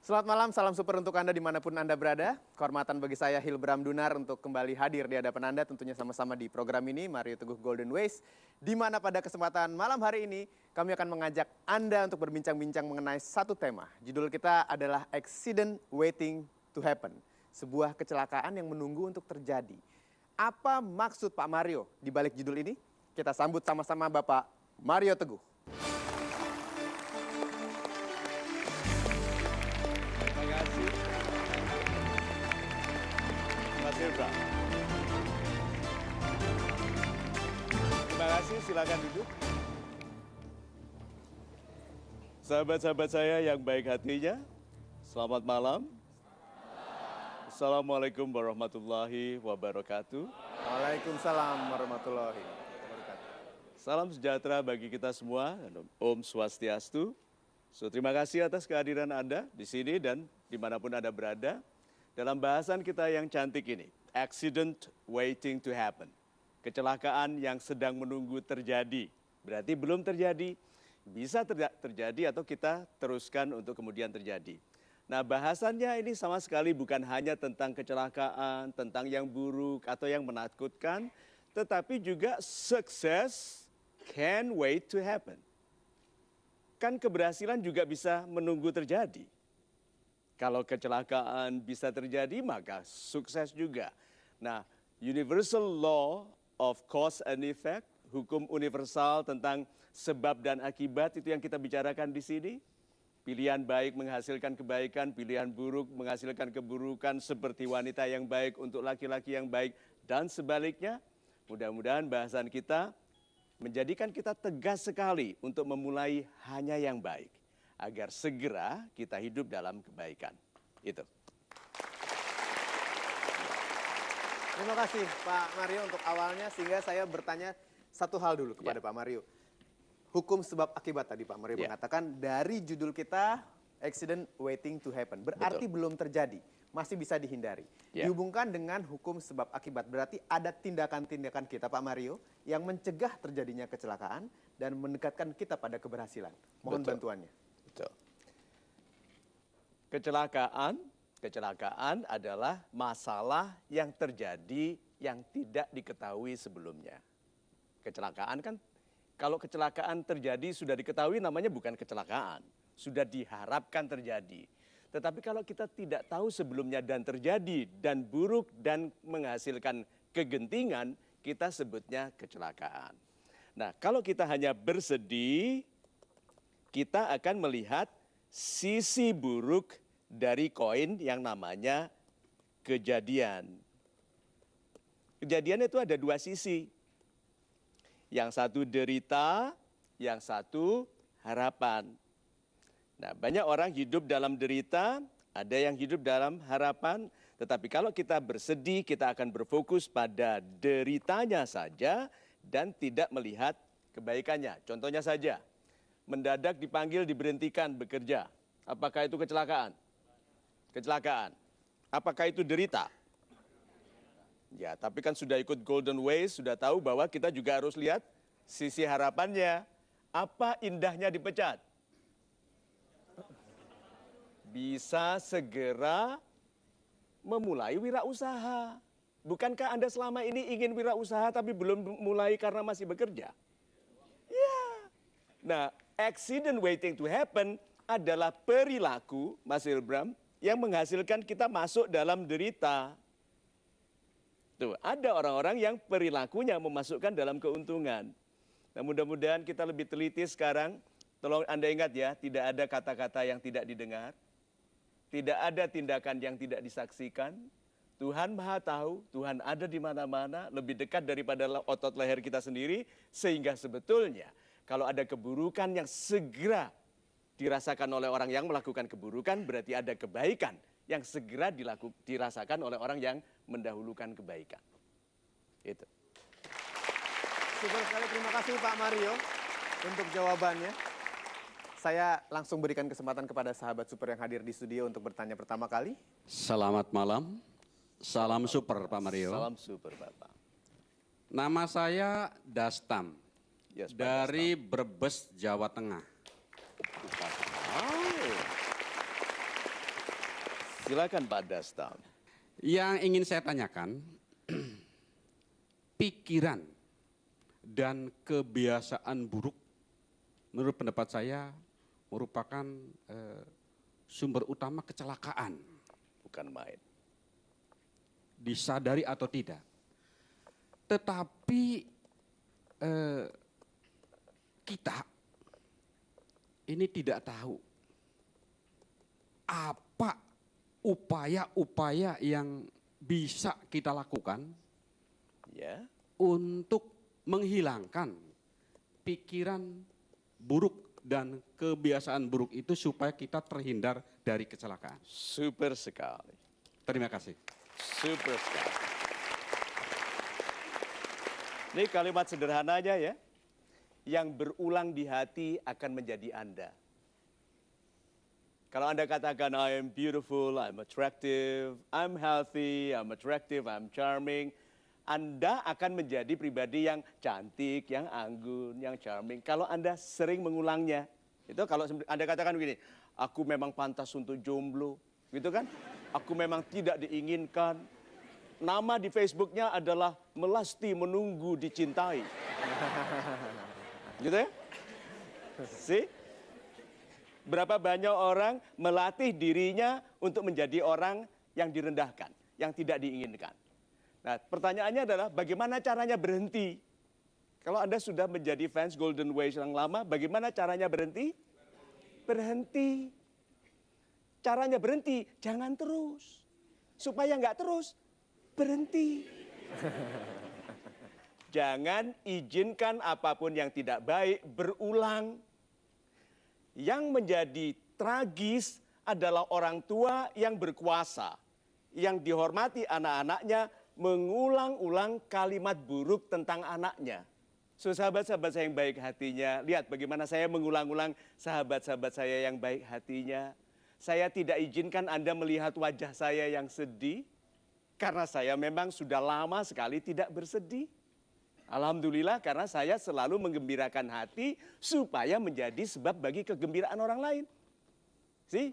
Selamat malam, salam super untuk Anda dimanapun Anda berada. Kehormatan bagi saya Hilbram Dunar untuk kembali hadir di hadapan Anda tentunya sama-sama di program ini, Mario Teguh Golden Ways. Di mana pada kesempatan malam hari ini kami akan mengajak Anda untuk berbincang-bincang mengenai satu tema. Judul kita adalah Accident Waiting to Happen. Sebuah kecelakaan yang menunggu untuk terjadi. Apa maksud Pak Mario di balik judul ini? Kita sambut sama-sama Bapak Mario Teguh. Terima kasih, silakan duduk. Sahabat-sahabat saya yang baik hatinya, selamat malam. Assalamualaikum warahmatullahi wabarakatuh. Waalaikumsalam warahmatullahi wabarakatuh. Salam sejahtera bagi kita semua, Om Swastiastu. Terima kasih atas kehadiran Anda di sini dan dimanapun Anda berada. Dalam bahasan kita yang cantik ini, accident waiting to happen. Kecelakaan yang sedang menunggu terjadi. Berarti belum terjadi, bisa terjadi atau kita teruskan untuk kemudian terjadi. Nah, bahasannya ini sama sekali bukan hanya tentang kecelakaan, tentang yang buruk atau yang menakutkan, tetapi juga sukses can wait to happen. Kan keberhasilan juga bisa menunggu terjadi. Kalau kecelakaan bisa terjadi, maka sukses juga. Nah, universal law of cause and effect, hukum universal tentang sebab dan akibat itu yang kita bicarakan di sini. Pilihan baik menghasilkan kebaikan, pilihan buruk menghasilkan keburukan seperti wanita yang baik untuk laki-laki yang baik dan sebaliknya. Mudah-mudahan bahasan kita menjadikan kita tegas sekali untuk memulai hanya yang baik. Agar segera kita hidup dalam kebaikan. Itu. Terima kasih Pak Mario untuk awalnya, sehingga saya bertanya satu hal dulu kepada Pak Mario. Hukum sebab akibat tadi Pak Mario mengatakan dari judul kita accident waiting to happen. Berarti belum terjadi, masih bisa dihindari. Dihubungkan dengan hukum sebab akibat, berarti ada tindakan-tindakan kita Pak Mario yang mencegah terjadinya kecelakaan dan mendekatkan kita pada keberhasilan. Mohon bantuannya. Betul. Kecelakaan adalah masalah yang terjadi yang tidak diketahui sebelumnya. Kecelakaan kan, kalau kecelakaan terjadi sudah diketahui namanya bukan kecelakaan. Sudah diharapkan terjadi. Tetapi kalau kita tidak tahu sebelumnya dan terjadi dan buruk dan menghasilkan kegentingan, kita sebutnya kecelakaan. Nah, kalau kita hanya bersedih, kita akan melihat sisi buruk dari koin yang namanya kejadian. Kejadian itu ada dua sisi. Yang satu derita, yang satu harapan. Nah, banyak orang hidup dalam derita, ada yang hidup dalam harapan. Tetapi kalau kita bersedih, kita akan berfokus pada deritanya saja dan tidak melihat kebaikannya. Contohnya saja, mendadak dipanggil diberhentikan bekerja. Apakah itu kecelakaan? Kecelakaan. Apakah itu derita? Ya, tapi kan sudah ikut Golden Ways, sudah tahu bahwa kita juga harus lihat sisi harapannya. Apa indahnya dipecat? Bisa segera memulai wirausaha. Bukankah Anda selama ini ingin wirausaha tapi belum mulai karena masih bekerja? Ya. Nah, accident waiting to happen adalah perilaku, Mas Hilbram, yang menghasilkan kita masuk dalam derita. Tuh, ada orang-orang yang perilakunya memasukkan dalam keuntungan. Nah, mudah-mudahan kita lebih teliti sekarang. Tolong Anda ingat ya, tidak ada kata-kata yang tidak didengar. Tidak ada tindakan yang tidak disaksikan. Tuhan Maha Tahu, Tuhan ada di mana-mana, lebih dekat daripada otot leher kita sendiri. Sehingga sebetulnya kalau ada keburukan yang segera dirasakan oleh orang yang melakukan keburukan, berarti ada kebaikan yang segera dirasakan oleh orang yang mendahulukan kebaikan. Itu. Super sekali, terima kasih Pak Mario untuk jawabannya. Saya langsung berikan kesempatan kepada sahabat super yang hadir di studio untuk bertanya pertama kali. Selamat malam, salam super Pak Mario. Salam super Bapak. Nama saya Dastam, Yes, Pak dari Brebes, Jawa Tengah. Silakan Pak Dastam. Yang ingin saya tanyakan, pikiran dan kebiasaan buruk menurut pendapat saya merupakan sumber utama kecelakaan. Bukan main. Disadari atau tidak. Tetapi kita ini tidak tahu apa upaya-upaya yang bisa kita lakukan Ya. untuk menghilangkan pikiran buruk dan kebiasaan buruk itu supaya kita terhindar dari kecelakaan. Super sekali. Terima kasih. Super sekali. Ini kalimat sederhana aja ya. Yang berulang di hati akan menjadi Anda. Kalau Anda katakan, I am beautiful, I'm attractive, I'm healthy, I'm attractive, I'm charming. Anda akan menjadi pribadi yang cantik, yang anggun, yang charming. Kalau Anda sering mengulangnya. Itu kalau Anda katakan begini, aku memang pantas untuk jomblo. Gitu kan? Aku memang tidak diinginkan. Nama di Facebooknya adalah Melasti Menunggu Dicintai. Gitu ya? See? Berapa banyak orang melatih dirinya untuk menjadi orang yang direndahkan, yang tidak diinginkan. Nah, pertanyaannya adalah bagaimana caranya berhenti? Kalau Anda sudah menjadi fans Golden Ways yang lama, bagaimana caranya berhenti? Berhenti. Caranya berhenti, jangan terus. Supaya nggak terus, berhenti. Jangan izinkan apapun yang tidak baik berulang. Yang menjadi tragis adalah orang tua yang berkuasa, yang dihormati anak-anaknya, mengulang-ulang kalimat buruk tentang anaknya. So, sahabat-sahabat saya yang baik hatinya, lihat bagaimana saya mengulang-ulang sahabat-sahabat saya yang baik hatinya. Saya tidak izinkan Anda melihat wajah saya yang sedih, karena saya memang sudah lama sekali tidak bersedih. Alhamdulillah karena saya selalu menggembirakan hati supaya menjadi sebab bagi kegembiraan orang lain.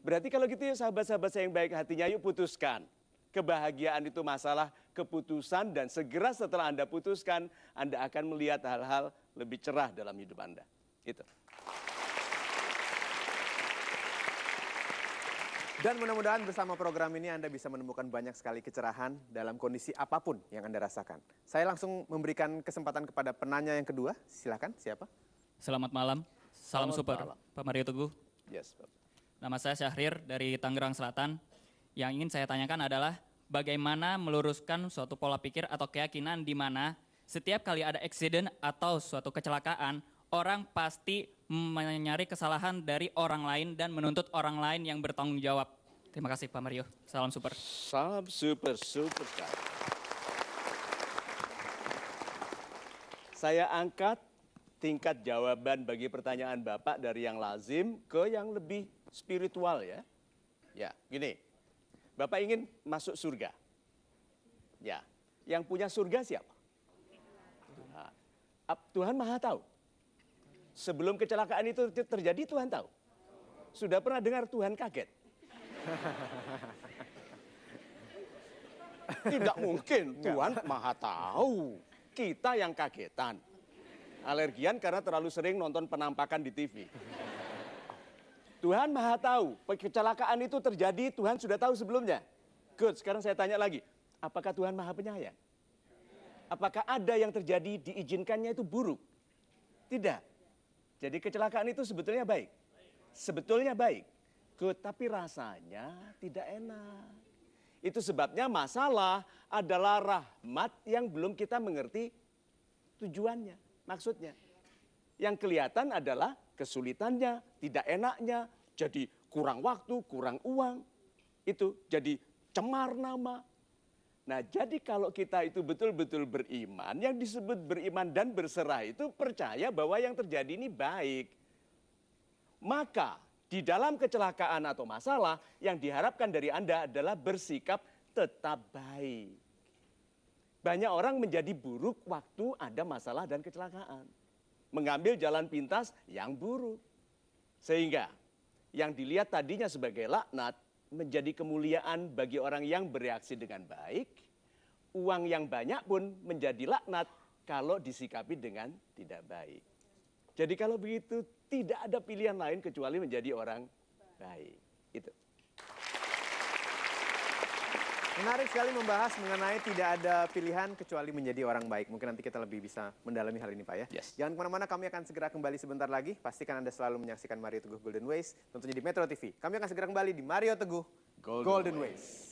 Berarti kalau gitu ya sahabat-sahabat saya yang baik hatinya, yuk putuskan. Kebahagiaan itu masalah keputusan dan segera setelah Anda putuskan, Anda akan melihat hal-hal lebih cerah dalam hidup Anda. Itu. Dan mudah-mudahan bersama program ini Anda bisa menemukan banyak sekali kecerahan dalam kondisi apapun yang Anda rasakan. Saya langsung memberikan kesempatan kepada penanya yang kedua. Silakan, siapa? Selamat malam, salam Selamat super, malam. Pak Mario Teguh. Yes, Pak. Nama saya Syahrir dari Tangerang Selatan. Yang ingin saya tanyakan adalah bagaimana meluruskan suatu pola pikir atau keyakinan di mana setiap kali ada accident atau suatu kecelakaan, orang pasti mencari kesalahan dari orang lain dan menuntut orang lain yang bertanggung jawab. Terima kasih Pak Mario, salam super. Salam super sekali. Saya angkat tingkat jawaban bagi pertanyaan Bapak dari yang lazim ke yang lebih spiritual ya. Ya, gini. Bapak ingin masuk surga. Ya, yang punya surga siapa? Tuhan. Tuhan Maha tahu. Sebelum kecelakaan itu terjadi Tuhan tahu. Sudah pernah dengar Tuhan kaget? Tidak mungkin, Tuhan Maha tahu. Kita yang kagetan. Alergian karena terlalu sering nonton penampakan di TV. Tuhan Maha tahu, kecelakaan itu terjadi, Tuhan sudah tahu sebelumnya. Good, sekarang saya tanya lagi, apakah Tuhan Maha penyayang? Apakah ada yang terjadi diizinkannya itu buruk? Tidak. Jadi kecelakaan itu sebetulnya baik. Sebetulnya baik. Good, tapi rasanya tidak enak. Itu sebabnya masalah adalah rahmat yang belum kita mengerti tujuannya, maksudnya. Yang kelihatan adalah kesulitannya, tidak enaknya, jadi kurang waktu, kurang uang. Itu jadi cemar nama. Nah, jadi kalau kita itu betul-betul beriman, yang disebut beriman dan berserah itu percaya bahwa yang terjadi ini baik. Maka di dalam kecelakaan atau masalah yang diharapkan dari Anda adalah bersikap tetap baik. Banyak orang menjadi buruk waktu ada masalah dan kecelakaan. Mengambil jalan pintas yang buruk. Sehingga yang dilihat tadinya sebagai laknat menjadi kemuliaan bagi orang yang bereaksi dengan baik. Uang yang banyak pun menjadi laknat kalau disikapi dengan tidak baik. Jadi kalau begitu tidak ada pilihan lain kecuali menjadi orang baik. Itu. Menarik sekali membahas mengenai tidak ada pilihan kecuali menjadi orang baik. Mungkin nanti kita lebih bisa mendalami hal ini, Pak ya. Yes. Jangan kemana-mana, kami akan segera kembali sebentar lagi. Pastikan Anda selalu menyaksikan Mario Teguh Golden Ways, tentunya di Metro TV. Kami akan segera kembali di Mario Teguh Golden Ways.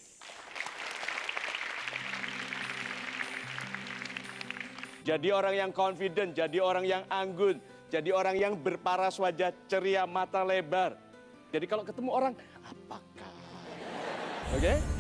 Jadi orang yang confident, jadi orang yang anggun, jadi orang yang berparas wajah, ceria, mata lebar. Jadi kalau ketemu orang, apakah? Oke?